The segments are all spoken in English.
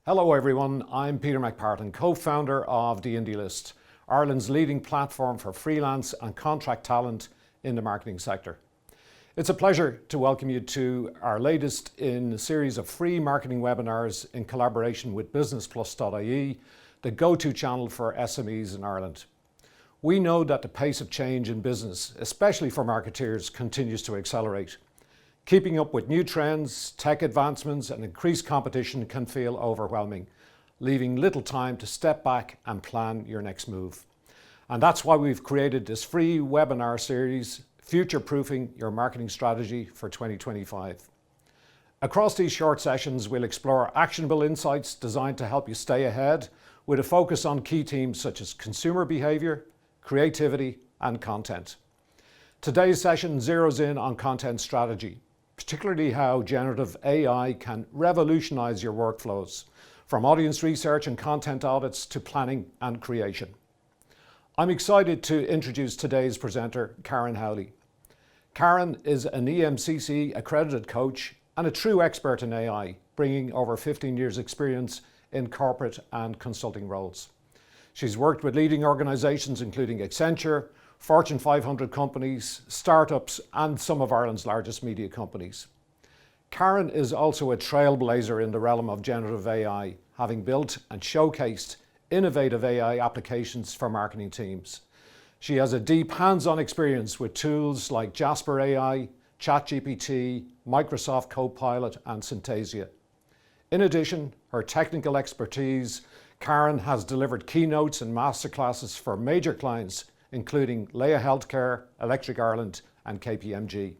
Hello everyone, I'm Peter McPartlin, co-founder of D&D List, Ireland's leading platform for freelance and contract talent in the marketing sector. It's a pleasure to welcome you to our latest in a series of free marketing webinars in collaboration with Businessplus.ie, the go-to channel for SMEs in Ireland. We know that the pace of change in business, especially for marketeers, continues to accelerate. Keeping up with new trends, tech advancements, and increased competition can feel overwhelming, leaving little time to step back and plan your next move. And that's why we've created this free webinar series, Future-Proofing Your Marketing Strategy for 2025. Across these short sessions, we'll explore actionable insights designed to help you stay ahead, with a focus on key themes such as consumer behavior, creativity, and content. Today's session zeroes in on content strategy, particularly how generative AI can revolutionize your workflows, from audience research and content audits to planning and creation. I'm excited to introduce today's presenter, Karen Howley. Karen is an EMCC accredited coach and a true expert in AI, bringing over 15 years experience in corporate and consulting roles. She's worked with leading organizations including Accenture, Fortune 500 companies, startups, and some of Ireland's largest media companies. Karen is also a trailblazer in the realm of generative AI, having built and showcased innovative AI applications for marketing teams. She has a deep hands-on experience with tools like Jasper AI, ChatGPT, Microsoft Copilot, and Synthesia. In addition, her technical expertise, Karen has delivered keynotes and masterclasses for major clients including Leia Healthcare, Electric Ireland, and KPMG.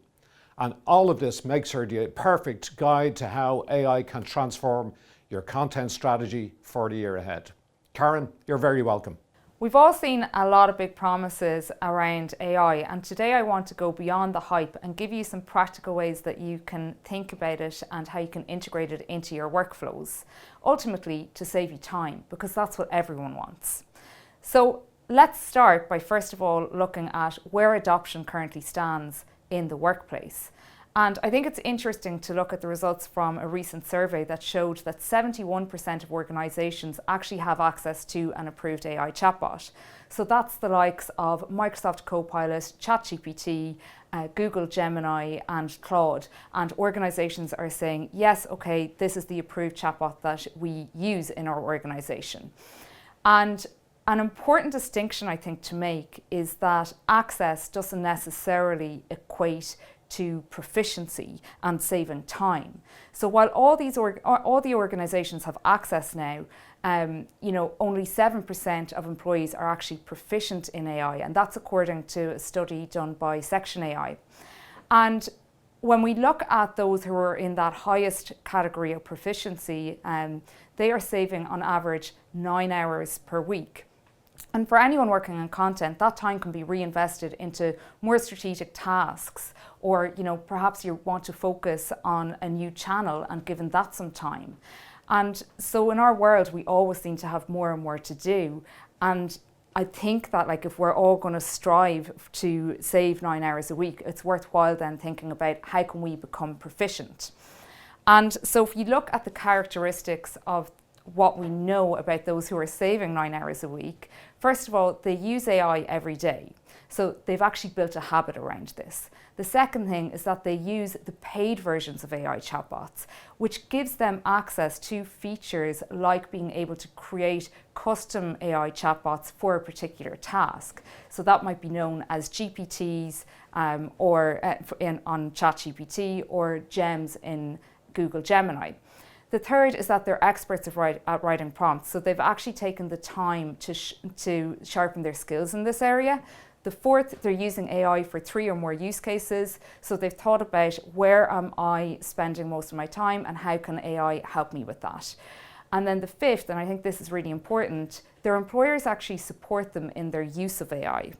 And all of this makes her the perfect guide to how AI can transform your content strategy for the year ahead. Karen, you're very welcome. We've all seen a lot of big promises around AI, and today I want to go beyond the hype and give you some practical ways that you can think about it and how you can integrate it into your workflows, ultimately to save you time, because that's what everyone wants. So let's start by first of all looking at where adoption currently stands in the workplace. And I think it's interesting to look at the results from a recent survey that showed that 71% of organizations actually have access to an approved AI chatbot. So that's the likes of Microsoft Copilot, ChatGPT, Google Gemini, and Claude. And organizations are saying, yes, okay, this is the approved chatbot that we use in our organization. And an important distinction, I think, to make is that access doesn't necessarily equate to proficiency and saving time. So while all the organizations have access now, only 7% of employees are actually proficient in AI, and that's according to a study done by Section AI. And when we look at those who are in that highest category of proficiency, they are saving on average 9 hours per week. And for anyone working on content, that time can be reinvested into more strategic tasks, or perhaps you want to focus on a new channel and given that some time. And so in our world, we always seem to have more and more to do. And I think that if we're all going to strive to save 9 hours a week, it's worthwhile then thinking about how can we become proficient. And so if you look at the characteristics of what we know about those who are saving 9 hours a week, first of all, they use AI every day. So they've actually built a habit around this. The second thing is that they use the paid versions of AI chatbots, which gives them access to features like being able to create custom AI chatbots for a particular task. So that might be known as GPTs on ChatGPT or GEMs in Google Gemini. The third is that they're experts at writing prompts. So they've actually taken the time to sharpen their skills in this area. The fourth, they're using AI for 3 or more use cases. So they've thought about where am I spending most of my time and how can AI help me with that. And then the fifth, and I think this is really important, their employers actually support them in their use of AI.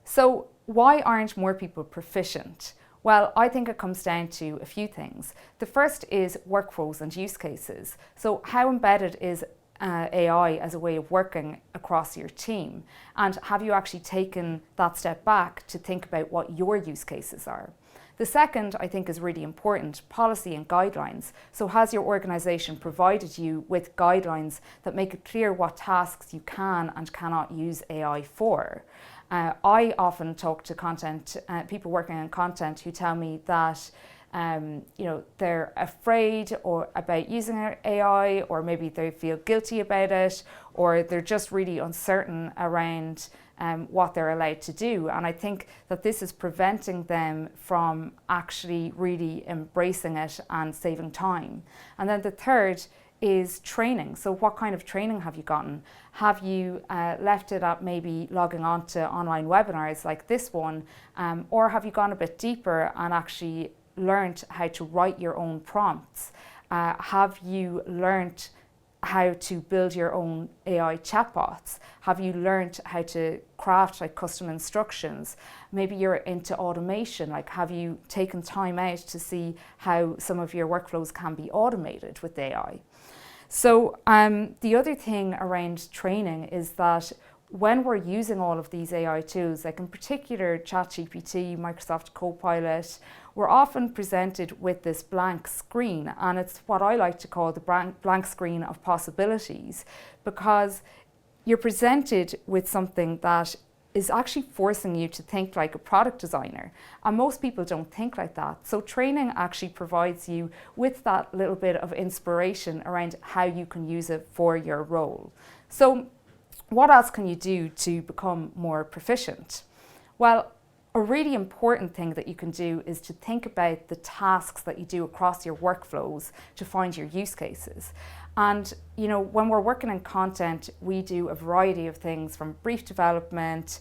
So why aren't more people proficient? Well, I think it comes down to a few things. The first is workflows and use cases. So how embedded is AI as a way of working across your team? And have you actually taken that step back to think about what your use cases are? The second, I think, is really important, policy and guidelines. So has your organisation provided you with guidelines that make it clear what tasks you can and cannot use AI for? I often talk to people working in content who tell me that they're afraid about using AI, or maybe they feel guilty about it, or they're just really uncertain around what they're allowed to do. And I think that this is preventing them from actually really embracing it and saving time. And then the third is training. So what kind of training have you gotten? Have you left it at maybe logging on to online webinars like this one, or have you gone a bit deeper and actually learned how to write your own prompts? Have you learned how to build your own AI chatbots? Have you learned how to craft like custom instructions? Maybe you're into automation. Like, have you taken time out to see how some of your workflows can be automated with AI? So the other thing around training is that when we're using all of these AI tools, like in particular ChatGPT, Microsoft Copilot, we're often presented with this blank screen, and it's what I like to call the blank screen of possibilities, because you're presented with something that is actually forcing you to think like a product designer. And most people don't think like that. So training actually provides you with that little bit of inspiration around how you can use it for your role. So what else can you do to become more proficient? Well, a really important thing that you can do is to think about the tasks that you do across your workflows to find your use cases. And when we're working in content, we do a variety of things, from brief development,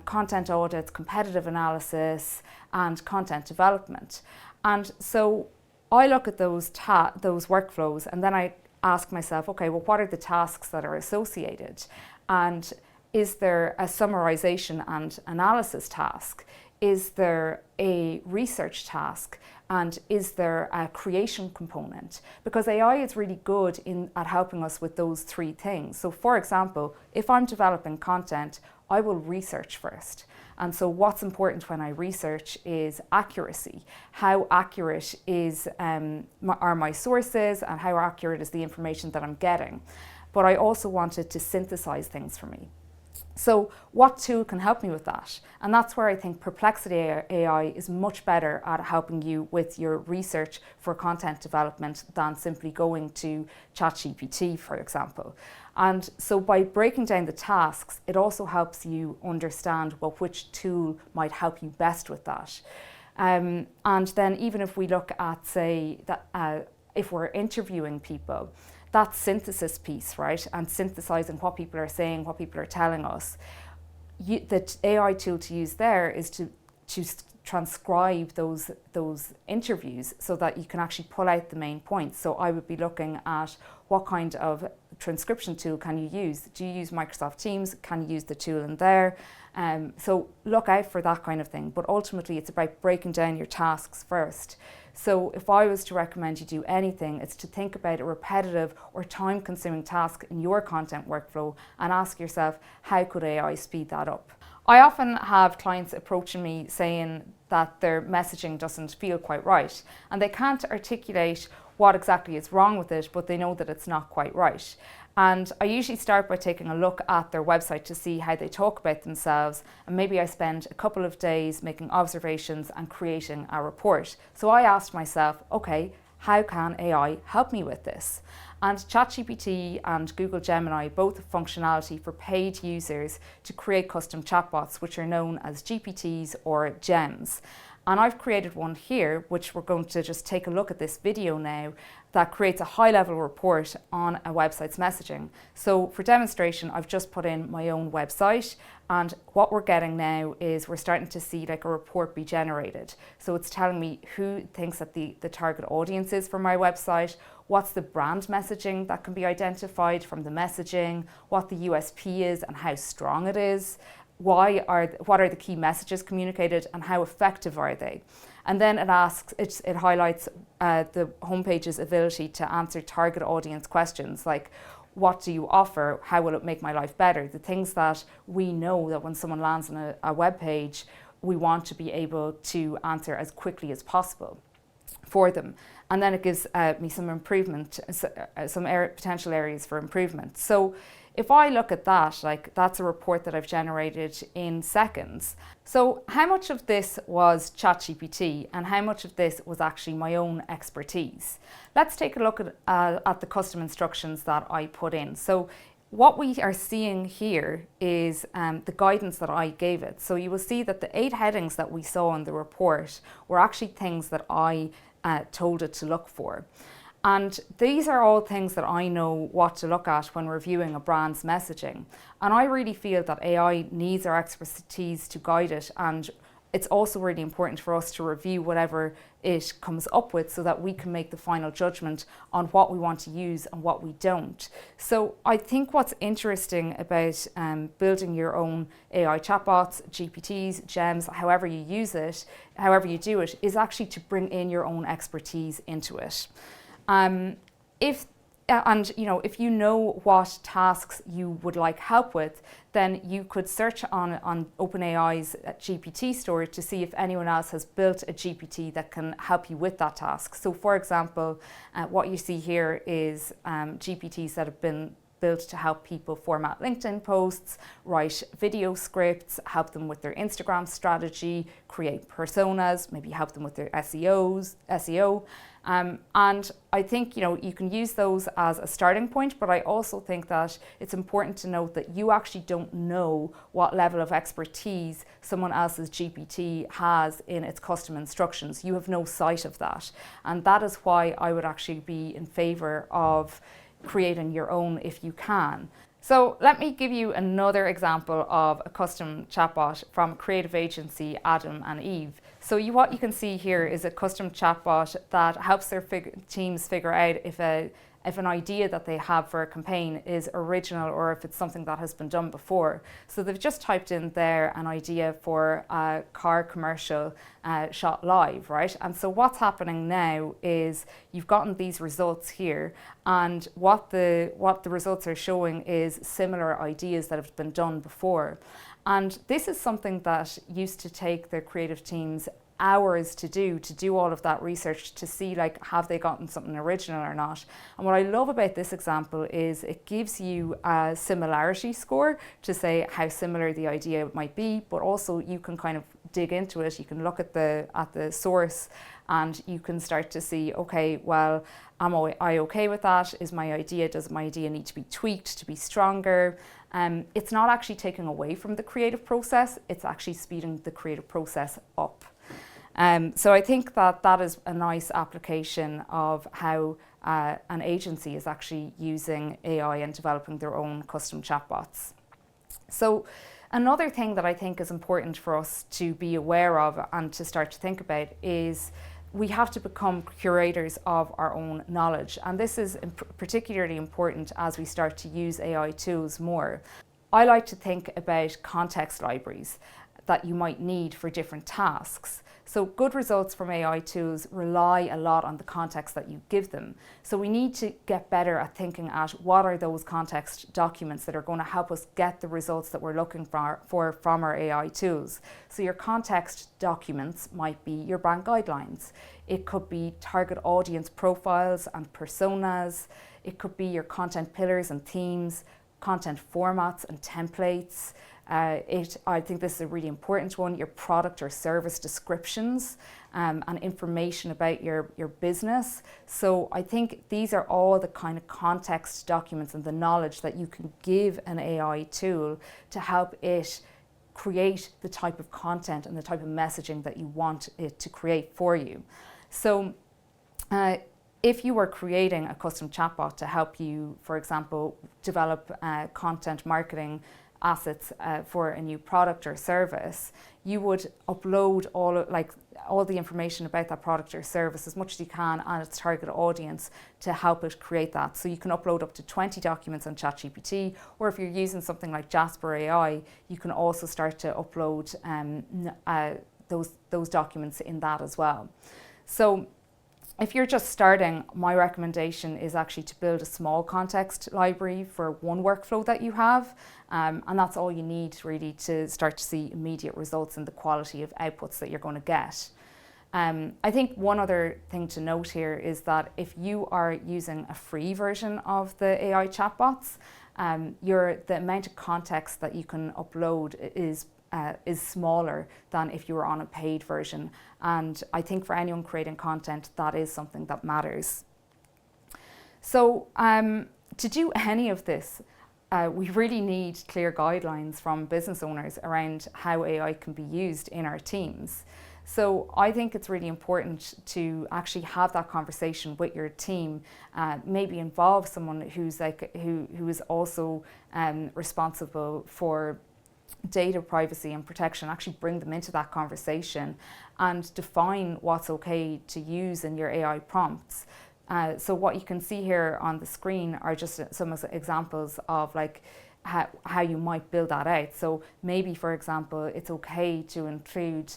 content audits, competitive analysis, and content development. And so I look at those workflows, and then I ask myself, okay, well, what are the tasks that are associated? And is there a summarization and analysis task? Is there a research task? And is there a creation component? Because AI is really good at helping us with those three things. So for example, if I'm developing content, I will research first. And so what's important when I research is accuracy. How accurate are my sources, and how accurate is the information that I'm getting? But I also wanted to synthesize things for me. So what tool can help me with that? And that's where I think Perplexity AI is much better at helping you with your research for content development than simply going to ChatGPT, for example. And so by breaking down the tasks, it also helps you understand, well, which tool might help you best with that. And then even if we look at, say, that if we're interviewing people, that synthesis piece, right, and synthesizing what people are saying, what people are telling us, the AI tool to use there is to transcribe those interviews so that you can actually pull out the main points. So I would be looking at what kind of transcription tool can you use? Do you use Microsoft Teams? Can you use the tool in there? So look out for that kind of thing. But ultimately, it's about breaking down your tasks first. So if I was to recommend you do anything, it's to think about a repetitive or time-consuming task in your content workflow and ask yourself, how could AI speed that up? I often have clients approaching me saying that their messaging doesn't feel quite right, and they can't articulate what exactly is wrong with it, but they know that it's not quite right. And I usually start by taking a look at their website to see how they talk about themselves, and maybe I spend a couple of days making observations and creating a report. So I asked myself, okay, how can AI help me with this? And ChatGPT and Google Gemini both have functionality for paid users to create custom chatbots, which are known as GPTs or GEMs. And I've created one here, which we're going to just take a look at this video now, that creates a high-level report on a website's messaging. So for demonstration, I've just put in my own website, and what we're getting now is we're starting to see like a report be generated. So it's telling me who thinks that the target audience is for my website, what's the brand messaging that can be identified from the messaging, what the USP is and how strong it is, what are the key messages communicated and how effective are they? And then it highlights the homepage's ability to answer target audience questions like, what do you offer? How will it make my life better? The things that we know that when someone lands on a web page, we want to be able to answer as quickly as possible for them. And then it gives me some improvement, potential areas for improvement. So if I look at that, like that's a report that I've generated in seconds. So how much of this was ChatGPT and how much of this was actually my own expertise? Let's take a look at the custom instructions that I put in. So what we are seeing here is the guidance that I gave it. So you will see that the 8 headings that we saw in the report were actually things that I told it to look for. And these are all things that I know what to look at when reviewing a brand's messaging. And I really feel that AI needs our expertise to guide it, and it's also really important for us to review whatever it comes up with so that we can make the final judgment on what we want to use and what we don't. So I think what's interesting about building your own AI chatbots, GPTs, GEMs, however you use it, however you do it, is actually to bring in your own expertise into it. If you know what tasks you would like help with, then you could search on OpenAI's GPT store to see if anyone else has built a GPT that can help you with that task. So for example, what you see here is GPTs that have been built to help people format LinkedIn posts, write video scripts, help them with their Instagram strategy, create personas, maybe help them with their SEO. And I think you can use those as a starting point, but I also think that it's important to note that you actually don't know what level of expertise someone else's GPT has in its custom instructions. You have no sight of that. And that is why I would actually be in favor of creating your own if you can. So let me give you another example of a custom chatbot from creative agency Adam and Eve. So what you can see here is a custom chatbot that helps their teams figure out if an idea that they have for a campaign is original or if it's something that has been done before. So they've just typed in there an idea for a car commercial shot live, right? And so what's happening now is you've gotten these results here, and what the results are showing is similar ideas that have been done before. And this is something that used to take the creative teams hours to do all of that research to see have they gotten something original or not. And what I love about this example is it gives you a similarity score to say how similar the idea might be, but also you can kind of dig into it. You can look at the source and you can start to see, okay, well, am I okay with that? Does my idea need to be tweaked to be stronger? It's not actually taking away from the creative process, it's actually speeding the creative process up. So I think that is a nice application of how an agency is actually using AI and developing their own custom chatbots. So another thing that I think is important for us to be aware of and to start to think about is we have to become curators of our own knowledge. And this is particularly important as we start to use AI tools more. I like to think about context libraries that you might need for different tasks. So good results from AI tools rely a lot on the context that you give them. So we need to get better at thinking at what are those context documents that are going to help us get the results that we're looking for from our AI tools. So your context documents might be your brand guidelines. It could be target audience profiles and personas. It could be your content pillars and themes, content formats and templates. I think this is a really important one, your product or service descriptions and information about your business. So I think these are all the kind of context documents and the knowledge that you can give an AI tool to help it create the type of content and the type of messaging that you want it to create for you. So if you were creating a custom chatbot to help you, for example, develop content marketing assets for a new product or service, you would upload all the information about that product or service as much as you can and its target audience to help it create that. So you can upload up to 20 documents on ChatGPT, or if you're using something like Jasper AI, you can also start to upload those documents in that as well. So If you're just starting, my recommendation is actually to build a small context library for one workflow that you have. And that's all you need really to start to see immediate results in the quality of outputs that you're going to get. I think one other thing to note here is that if you are using a free version of the AI chatbots, the amount of context that you can upload is smaller than if you were on a paid version. And I think for anyone creating content, that is something that matters. So to do any of this, we really need clear guidelines from business owners around how AI can be used in our teams. So I think it's really important to actually have that conversation with your team, maybe involve someone who is also responsible for data privacy and protection, actually bring them into that conversation and define what's okay to use in your AI prompts. So what you can see here on the screen are just some examples of like how you might build that out. So maybe, for example, it's okay to include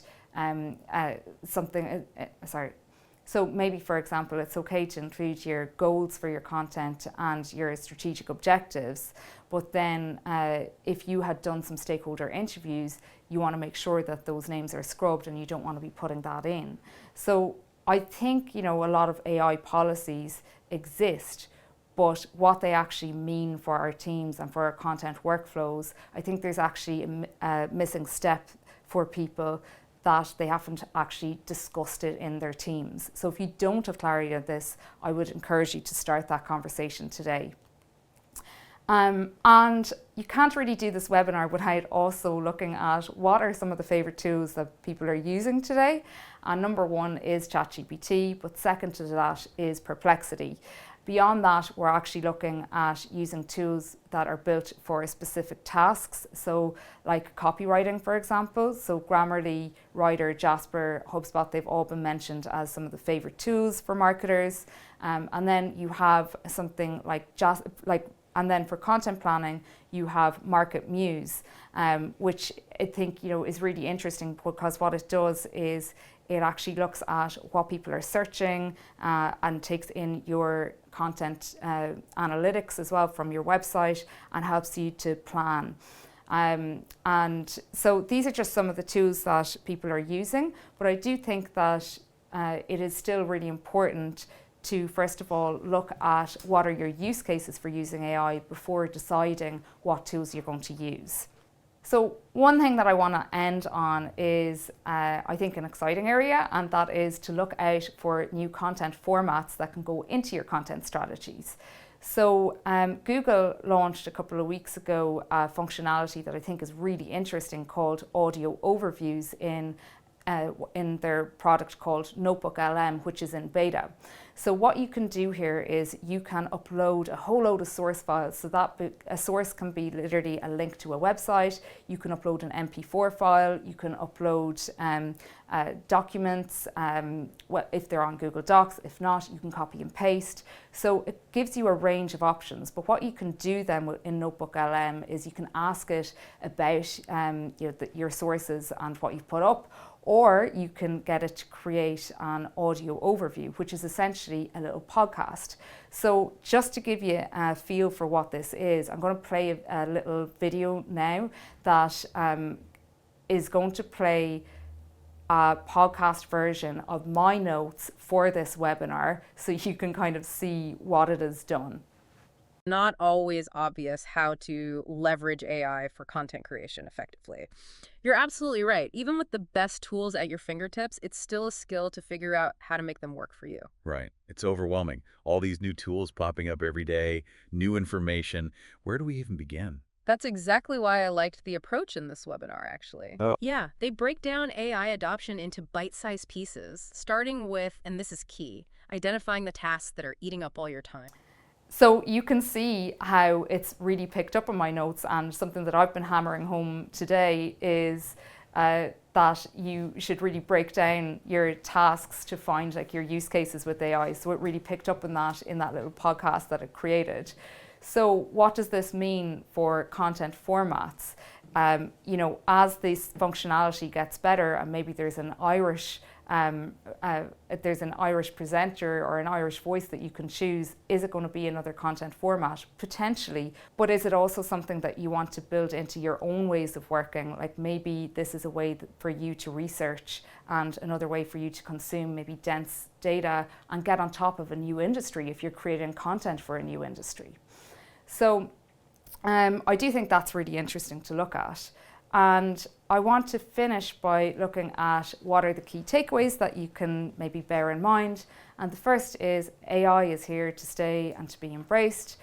So maybe, for example, it's okay to include your goals for your content and your strategic objectives, but then if you had done some stakeholder interviews, you want to make sure that those names are scrubbed and you don't want to be putting that in. So I think, a lot of AI policies exist, but what they actually mean for our teams and for our content workflows, I think there's actually a missing step for people, that they haven't actually discussed it in their teams. So if you don't have clarity on this, I would encourage you to start that conversation today. And you can't really do this webinar without also looking at what are some of the favorite tools that people are using today. And number one is ChatGPT, but second to that is Perplexity. Beyond that, we're actually looking at using tools that are built for specific tasks. So like copywriting, for example. So Grammarly, Writer, Jasper, HubSpot, they've all been mentioned as some of the favorite tools for marketers. And then you have something and then for content planning, you have Market Muse, which I think is really interesting, because what it does is it actually looks at what people are searching and takes in your content analytics as well from your website and helps you to plan. And so these are just some of the tools that people are using, but I do think that it is still really important to, first of all, look at what are your use cases for using AI before deciding what tools you're going to use. So one thing that I want to end on is, I think, an exciting area, and that is to look out for new content formats that can go into your content strategies. So Google launched a couple of weeks ago a functionality that I think is really interesting called audio overviews in their product called Notebook LM, which is in beta. So what you can do here is you can upload a whole load of source files. So that a source can be literally a link to a website. You can upload an MP4 file. You can upload documents if they're on Google Docs. If not, you can copy and paste. So it gives you a range of options. But what you can do then in Notebook LM is you can ask it about your sources and what you've put up, or you can get it to create an audio overview, which is essentially a little podcast. So just to give you a feel for what this is, I'm going to play a little video now that is going to play a podcast version of my notes for this webinar, so you can kind of see what it has done. Not always obvious how to leverage AI for content creation effectively. You're absolutely right. Even with the best tools at your fingertips, it's still a skill to figure out how to make them work for you. Right. It's overwhelming. All these new tools popping up every day, new information. Where do we even begin? That's exactly why I liked the approach in this webinar, actually. Oh. Yeah, they break down AI adoption into bite-sized pieces, starting with, and this is key, identifying the tasks that are eating up all your time. So you can see how it's really picked up on my notes, and something that I've been hammering home today is that you should really break down your tasks to find like your use cases with AI. So it really picked up on that in that little podcast that it created. So what does this mean for content formats? As this functionality gets better, and maybe there's an Irish if there's an Irish presenter or an Irish voice that you can choose, is it going to be another content format? Potentially, but is it also something that you want to build into your own ways of working? Like maybe this is a way for you to research and another way for you to consume maybe dense data and get on top of a new industry if you're creating content for a new industry. So I do think that's really interesting to look at. And I want to finish by looking at what are the key takeaways that you can maybe bear in mind. And the first is AI is here to stay and to be embraced.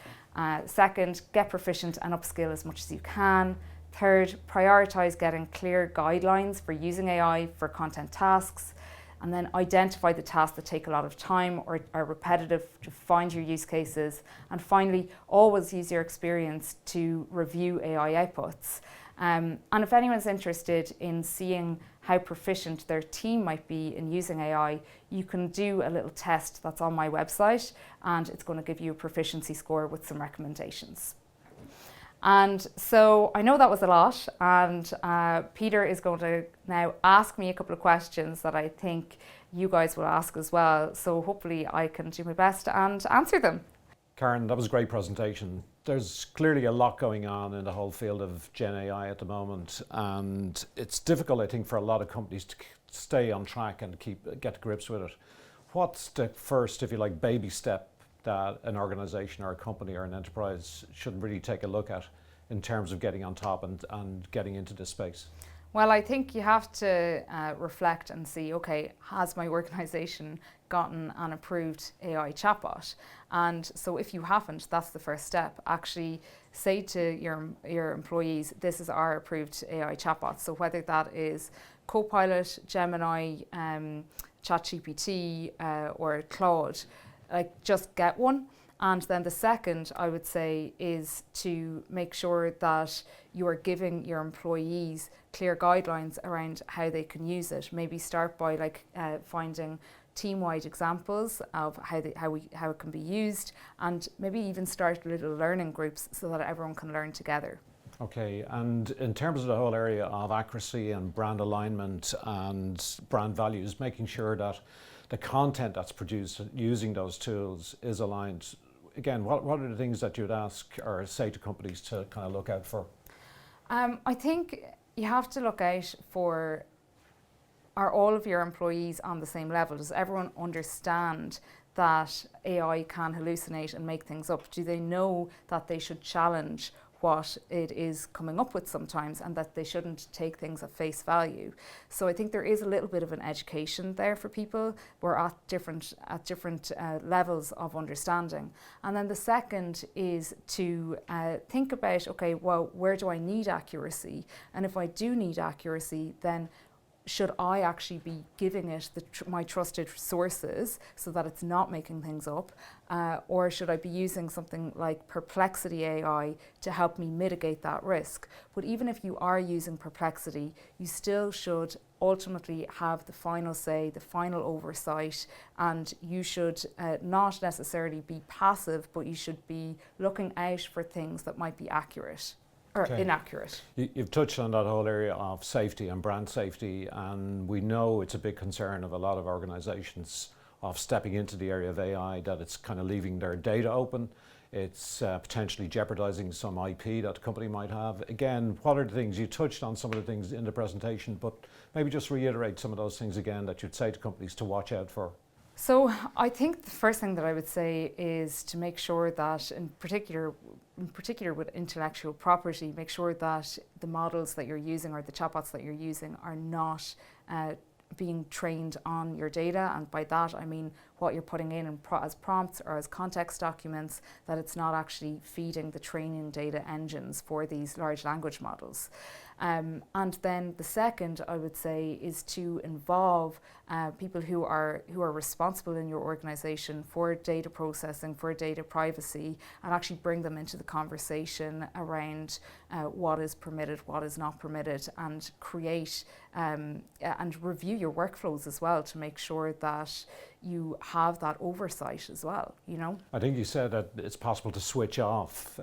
Second, get proficient and upskill as much as you can. Third, prioritize getting clear guidelines for using AI for content tasks. And then identify the tasks that take a lot of time or are repetitive to find your use cases. And finally, always use your experience to review AI outputs. And if anyone's interested in seeing how proficient their team might be in using AI, you can do a little test that's on my website, and it's going to give you a proficiency score with some recommendations. And so I know that was a lot, and Peter is going to now ask me a couple of questions that I think you guys will ask as well. So hopefully I can do my best and answer them. Karen, that was a great presentation. There's clearly a lot going on in the whole field of Gen AI at the moment, and it's difficult, I think, for a lot of companies to stay on track and get to grips with it. What's the first, if you like, baby step that an organization or a company or an enterprise should really take a look at in terms of getting on top and getting into this space? Well, I think you have to reflect and see, okay, has my organization gotten an approved AI chatbot? And so if you haven't, that's the first step. Actually say to your employees, this is our approved AI chatbot. So whether that is Copilot, Gemini, ChatGPT, or Claude, like just get one. And then the second, I would say, is to make sure that you are giving your employees clear guidelines around how they can use it. Maybe start by finding team-wide examples of how it can be used, and maybe even start little learning groups so that everyone can learn together. Okay, and in terms of the whole area of accuracy and brand alignment and brand values, making sure that the content that's produced using those tools is aligned. Again, what are the things that you'd ask or say to companies to kind of look out for? I think you have to look out for, are all of your employees on the same level? Does everyone understand that AI can hallucinate and make things up? Do they know that they should challenge what it is coming up with sometimes, and that they shouldn't take things at face value? So I think there is a little bit of an education there for people. We're at different levels of understanding. And then the second is to think about, okay, well, where do I need accuracy? And if I do need accuracy, then should I actually be giving it my trusted sources so that it's not making things up? Or should I be using something like Perplexity AI to help me mitigate that risk? But even if you are using Perplexity, you still should ultimately have the final say, the final oversight, and you should not necessarily be passive, but you should be looking out for things that might be accurate. Or inaccurate. You've touched on that whole area of safety and brand safety, and we know it's a big concern of a lot of organizations of stepping into the area of AI, that it's kind of leaving their data open. It's potentially jeopardizing some IP that the company might have. Again, what are the things, you touched on some of the things in the presentation, but maybe just reiterate some of those things again that you'd say to companies to watch out for. So I think the first thing that I would say is to make sure that, in particular with intellectual property, make sure that the models that you're using or the chatbots that you're using are not being trained on your data. And by that, I mean what you're putting in as prompts or as context documents, that it's not actually feeding the training data engines for these large language models. And then the second, I would say, is to involve people who are responsible in your organization for data processing, for data privacy, and actually bring them into the conversation around what is permitted, what is not permitted, and create and review your workflows as well to make sure that you have that oversight as well, you know? I think you said that it's possible to switch off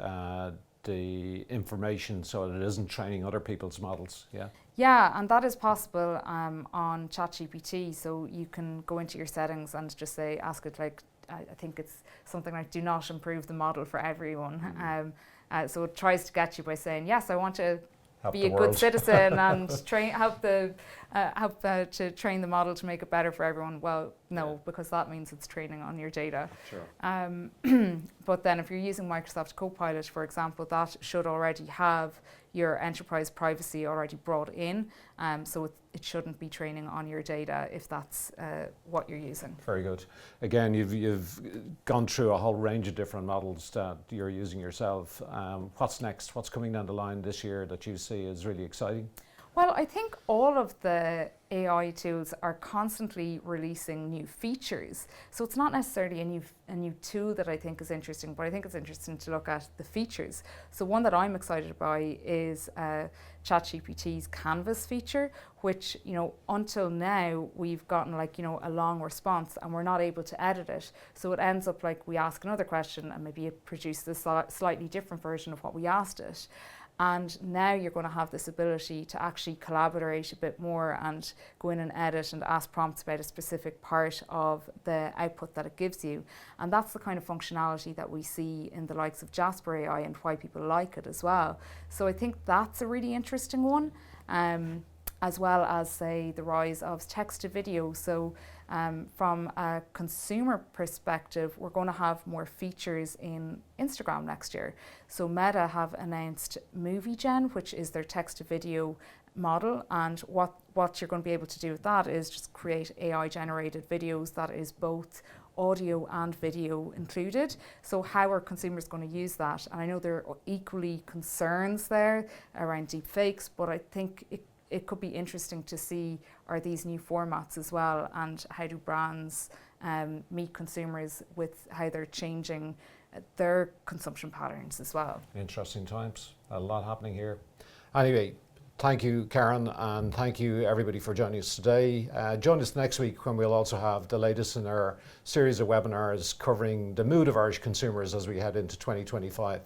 the information so that it isn't training other people's models, yeah? Yeah, and that is possible on ChatGPT. So you can go into your settings and just say, ask it like, I think it's something like, do not improve the model for everyone. So it tries to get you by saying, yes, I want to Help be the a good world. citizen and help to train the model to make it better for everyone. Well, no, because that means it's training on your data. Sure. But then if you're using Microsoft Copilot, for example, that should already have your enterprise privacy already brought in. So it shouldn't be training on your data if that's what you're using. Very good. Again, you've gone through a whole range of different models that you're using yourself. What's next? What's coming down the line this year that you see is really exciting? Well, I think all of the AI tools are constantly releasing new features. So it's not necessarily a new tool that I think is interesting, but I think it's interesting to look at the features. So one that I'm excited by is ChatGPT's Canvas feature, which, until now we've gotten a long response and we're not able to edit it. So it ends up like we ask another question and maybe it produces a slightly different version of what we asked it. And now you're going to have this ability to actually collaborate a bit more and go in and edit and ask prompts about a specific part of the output that it gives you. And that's the kind of functionality that we see in the likes of Jasper AI and why people like it as well. So I think that's a really interesting one, as well as, say, the rise of text to video. So from a consumer perspective, we're going to have more features in Instagram next year. So Meta have announced Movie Gen, which is their text to video model, and what you're going to be able to do with that is just create AI generated videos that is both audio and video included. So how are consumers going to use that? And I know there are equally concerns there around deep fakes, but I think it could be interesting to see, are these new formats as well, and how do brands meet consumers with how they're changing their consumption patterns as well. Interesting times. A lot happening here. Anyway, thank you, Karen, and thank you everybody for joining us today. Join us next week when we'll also have the latest in our series of webinars covering the mood of Irish consumers as we head into 2025.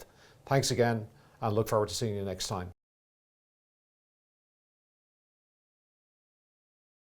Thanks again, and look forward to seeing you next time.